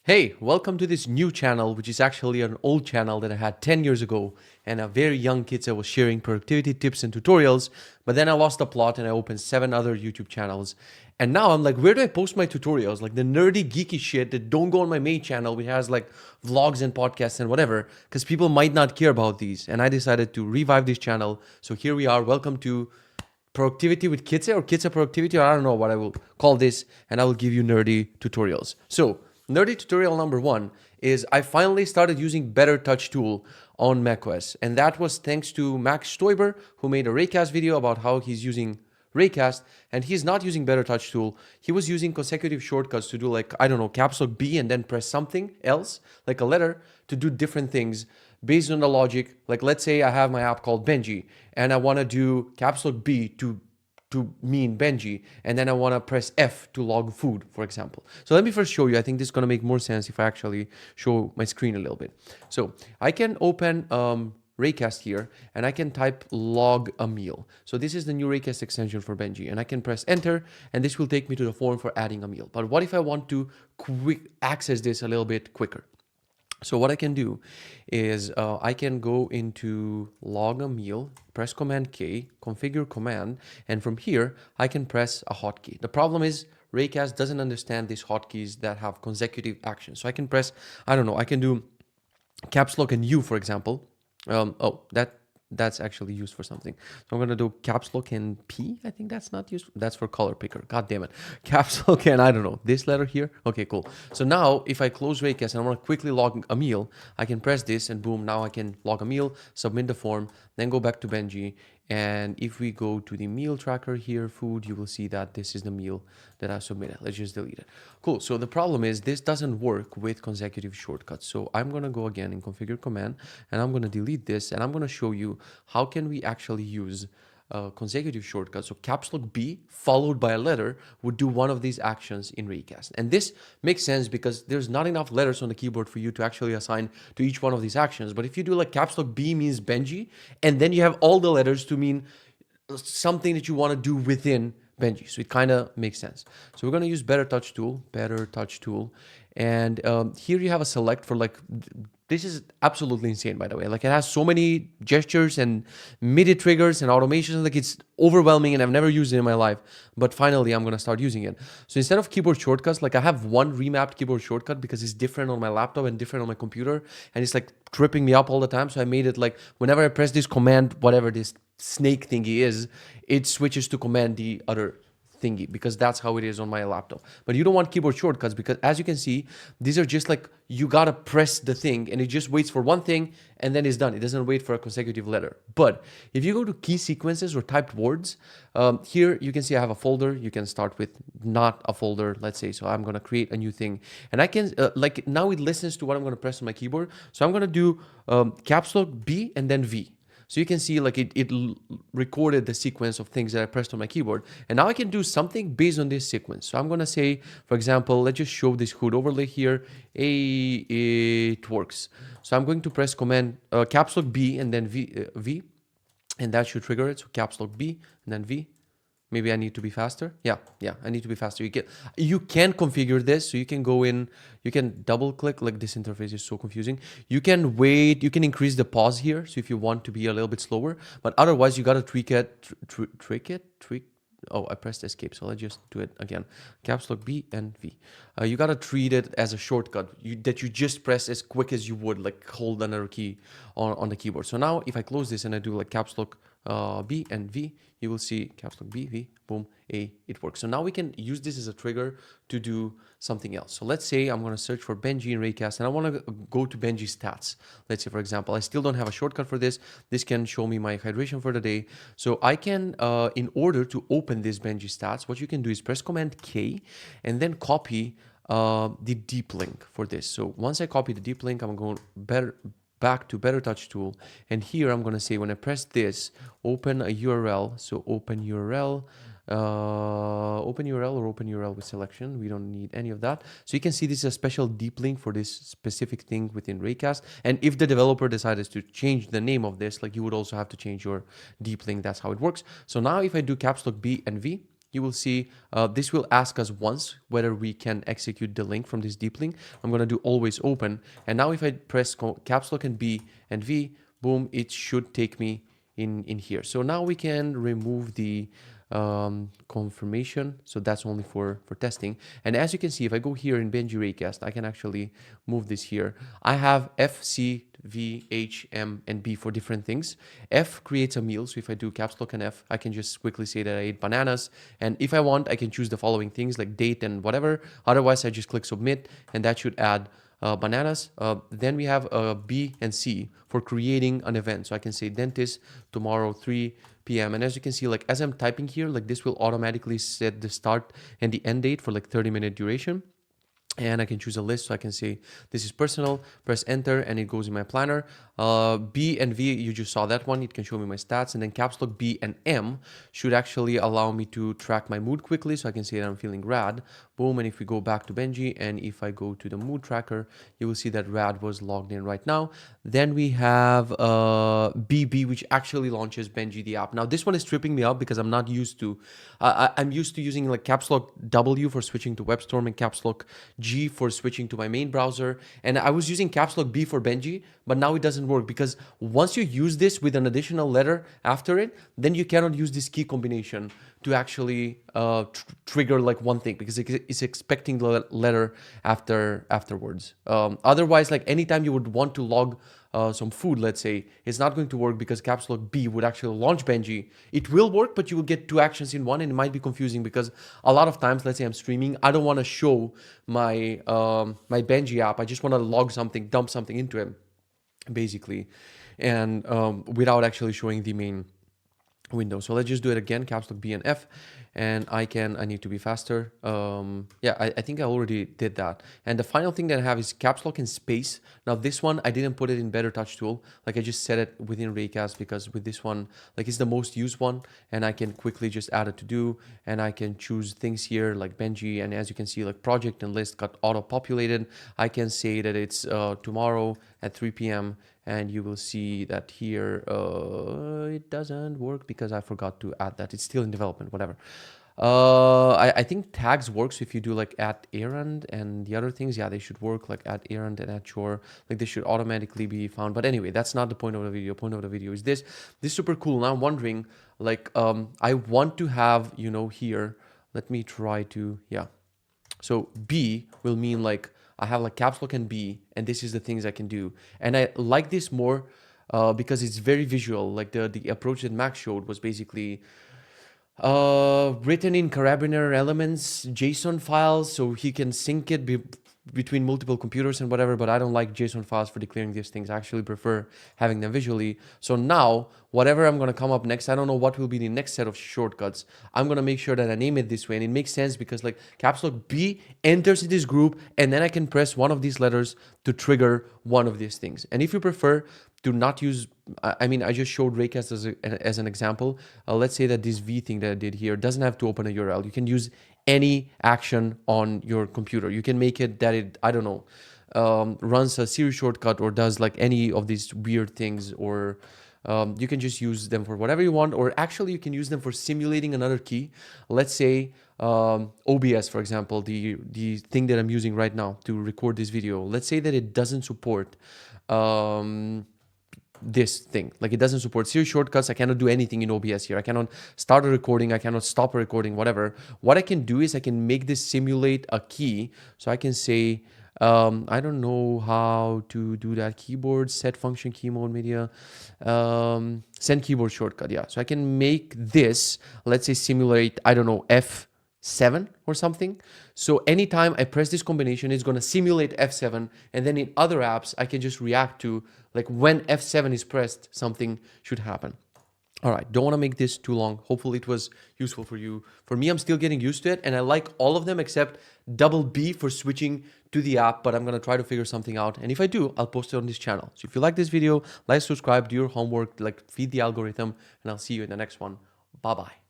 Hey, welcome to this new channel, which is actually an old channel that I had 10 years ago. And a very young kids, I was sharing productivity tips and tutorials. But then I lost the plot and I opened 7 other YouTube channels. And now I'm like, where do I post my tutorials? Like the nerdy, geeky shit that don't go on my main channel, which has like vlogs and podcasts and whatever, because people might not care about these. And I decided to revive this channel. So here we are. Welcome to productivity with Kitse or Kitse productivity, or I don't know what I will call this, and I will give you nerdy tutorials. So, nerdy tutorial number one is I finally started using BetterTouchTool on macOS, and that was thanks to Max Stoiber, who made a Raycast video about how he's using Raycast, and he's not using BetterTouchTool. He was using consecutive shortcuts to do like, I don't know, Capslock B and then press something else, like a letter, to do different things based on the logic. Like let's say I have my app called Benji and I want to do Capslock B to mean Benji, and then I want to press F to log food, for example. So let me first show you. I think this is going to make more sense if I actually show my screen a little bit. So I can open Raycast here, and I can type log a meal. So this is the new Raycast extension for Benji, and I can press enter, and this will take me to the form for adding a meal. But what if I want to access this a little bit quicker? So what I can do is I can go into log a meal, press Command K, configure command, and from here I can press a hotkey. The problem is Raycast doesn't understand these hotkeys that have consecutive actions. So I can press, I don't know, I can do caps lock and U, for example. That's actually used for something. So I'm gonna do caps lock and P. I think that's not used. That's for color picker. God damn it. Caps lock and I don't know, this letter here. Okay, cool. So now if I close Raycast and I want to quickly log a meal, I can press this and boom, now I can log a meal, submit the form, then go back to Benji. And if we go to the meal tracker here, food, you will see that this is the meal that I submitted. Let's just delete it. Cool. So the problem is this doesn't work with consecutive shortcuts. So I'm going to go again in configure command and I'm going to delete this and I'm going to show you how can we actually use consecutive shortcuts. So caps lock B followed by a letter would do one of these actions in Raycast. And this makes sense because there's not enough letters on the keyboard for you to actually assign to each one of these actions. But if you do like caps lock B means Benji, and then you have all the letters to mean something that you want to do within Benji. So it kind of makes sense. So we're going to use BetterTouchTool. And here you have a select for like, this is absolutely insane, by the way. Like it has so many gestures and MIDI triggers and automations. Like it's overwhelming and I've never used it in my life. But finally, I'm going to start using it. So instead of keyboard shortcuts, like I have one remapped keyboard shortcut because it's different on my laptop and different on my computer. And it's like tripping me up all the time. So I made it like whenever I press this command, whatever this snake thingy is, it switches to command the other thingy because that's how it is on my laptop. But you don't want keyboard shortcuts because as you can see, these are just like you gotta press the thing and it just waits for one thing and then it's done. It doesn't wait for a consecutive letter. But if you go to key sequences or typed words, here you can see I have a folder. You can start with not a folder, let's say. So I'm gonna create a new thing and I can like now it listens to what I'm gonna press on my keyboard. So I'm gonna do caps lock B and then V. So you can see like it recorded the sequence of things that I pressed on my keyboard. And now I can do something based on this sequence. So I'm going to say, for example, let's just show this HUD overlay here. Hey, it works. So I'm going to press command caps lock B and then V. And that should trigger it. So caps lock B and then V. Maybe I need to be faster. Yeah, I need to be faster. You can configure this. So you can go in, you can double click, like this interface is so confusing. You can wait, you can increase the pause here. So if you want to be a little bit slower, but otherwise you got to tweak. Oh, I pressed escape. So let's just do it again. Caps lock B and V. You got to treat it as a shortcut that you just press as quick as you would, like hold another key on the keyboard. So now if I close this and I do like caps lock B and V, you will see caps lock B, V, boom, A, it works. So now we can use this as a trigger to do something else. So let's say I'm going to search for Benji in Raycast and I want to go to Benji stats. Let's say, for example, I still don't have a shortcut for this. This can show me my hydration for the day. So I can, in order to open this Benji stats, what you can do is press Command K and then copy the deep link for this. So once I copy the deep link, I'm going back to BetterTouchTool, and here I'm going to say when I press this, open a URL. So open URL, open URL with selection. We don't need any of that. So you can see this is a special deep link for this specific thing within Raycast. And if the developer decides to change the name of this, like you would also have to change your deep link. That's how it works. So now if I do caps lock B and V, you will see this will ask us once whether we can execute the link from this deep link. I'm going to do always open. And now if I press caps lock and B and V, boom, it should take me in here. So now we can remove the confirmation. So that's only for testing. And as you can see, if I go here in Benji Raycast, I can actually move this here. I have F, C, V, H, M, and B for different things. F creates a meal. So if I do caps lock and F, I can just quickly say that I ate bananas. And if I want, I can choose the following things like date and whatever. Otherwise, I just click submit, and that should add bananas. Then we have B and C for creating an event. So I can say dentist tomorrow 3 p.m. And as you can see, like as I'm typing here, like this will automatically set the start and the end date for like 30-minute duration. And I can choose a list, so I can say this is personal, press enter, and it goes in my planner. B and V, you just saw that one. It can show me my stats. And then caps lock B and M should actually allow me to track my mood quickly. So I can say that I'm feeling rad. Boom. And if we go back to Benji, and if I go to the mood tracker, you will see that rad was logged in right now. Then we have BB, which actually launches Benji, the app. Now, this one is tripping me up because I'm not used to, I'm used to using like caps lock W for switching to WebStorm and caps lock G for switching to my main browser. And I was using caps lock B for Benji, but now it doesn't work because once you use this with an additional letter after it, then you cannot use this key combination to actually trigger like one thing because it's expecting the letter afterwards. Otherwise, like anytime you would want to log some food, let's say, it's not going to work because caps lock B would actually launch Benji. It will work, but you will get two actions in one, and it might be confusing because a lot of times, let's say I'm streaming, I don't want to show my my Benji app. I just want to log something, dump something into it, basically, and without actually showing the main window. So let's just do it again, caps lock B and F, and I need to be faster. Yeah, I think I already did that. And the final thing that I have is caps lock and space. Now this one, I didn't put it in BetterTouchTool. Like I just set it within Raycast because with this one, like it's the most used one, and I can quickly just add a to do, and I can choose things here like Benji, and as you can see, like project and list got auto populated. I can say that it's tomorrow at 3 p.m. and you will see that here it doesn't work because I forgot to add that. It's still in development, whatever. I think tags works if you do like at errand and the other things. Yeah, they should work like at errand and at chore. Like they should automatically be found. But anyway, that's not the point of the video. Point of the video is this. This is super cool. Now I'm wondering, like, I want to have, you know, here. Let me try to, yeah. So B will mean like I have like caps lock and B, and this is the things I can do. And I like this more because it's very visual. Like the approach that Max showed was basically written in carabiner elements, JSON files, so he can sync it between multiple computers and whatever, but I don't like JSON files for declaring these things. I actually prefer having them visually. So now, whatever I'm going to come up next, I don't know what will be the next set of shortcuts. I'm going to make sure that I name it this way, and it makes sense because like caps lock B enters in this group, and then I can press one of these letters to trigger one of these things. And if you prefer to not use, I mean, I just showed Raycast as an example. Let's say that this V thing that I did here doesn't have to open a URL. You can use any action on your computer. You can make it that it, I don't know, runs a Siri shortcut or does like any of these weird things, or you can just use them for whatever you want, or actually you can use them for simulating another key. Let's say OBS, for example, the thing that I'm using right now to record this video. Let's say that it doesn't support this thing, like it doesn't support Siri shortcuts. I cannot do anything in OBS here. I cannot start a recording, I cannot stop a recording, whatever. What I can do is I can make this simulate a key. So I can say I don't know how to do that. Keyboard set function key mode media send keyboard shortcut. Yeah, so I can make this, let's say, simulate, I don't know, F7 or something. So anytime I press this combination, it's going to simulate F7, and then in other apps I can just react to, like, when F7 is pressed, something should happen. All right, don't want to make this too long. Hopefully it was useful for you. For me, I'm still getting used to it, and I like all of them except double B for switching to the app, but I'm going to try to figure something out. And if I do, I'll post it on this channel. So if you like this video, like, subscribe, do your homework, like feed the algorithm, and I'll see you in the next one. Bye-bye.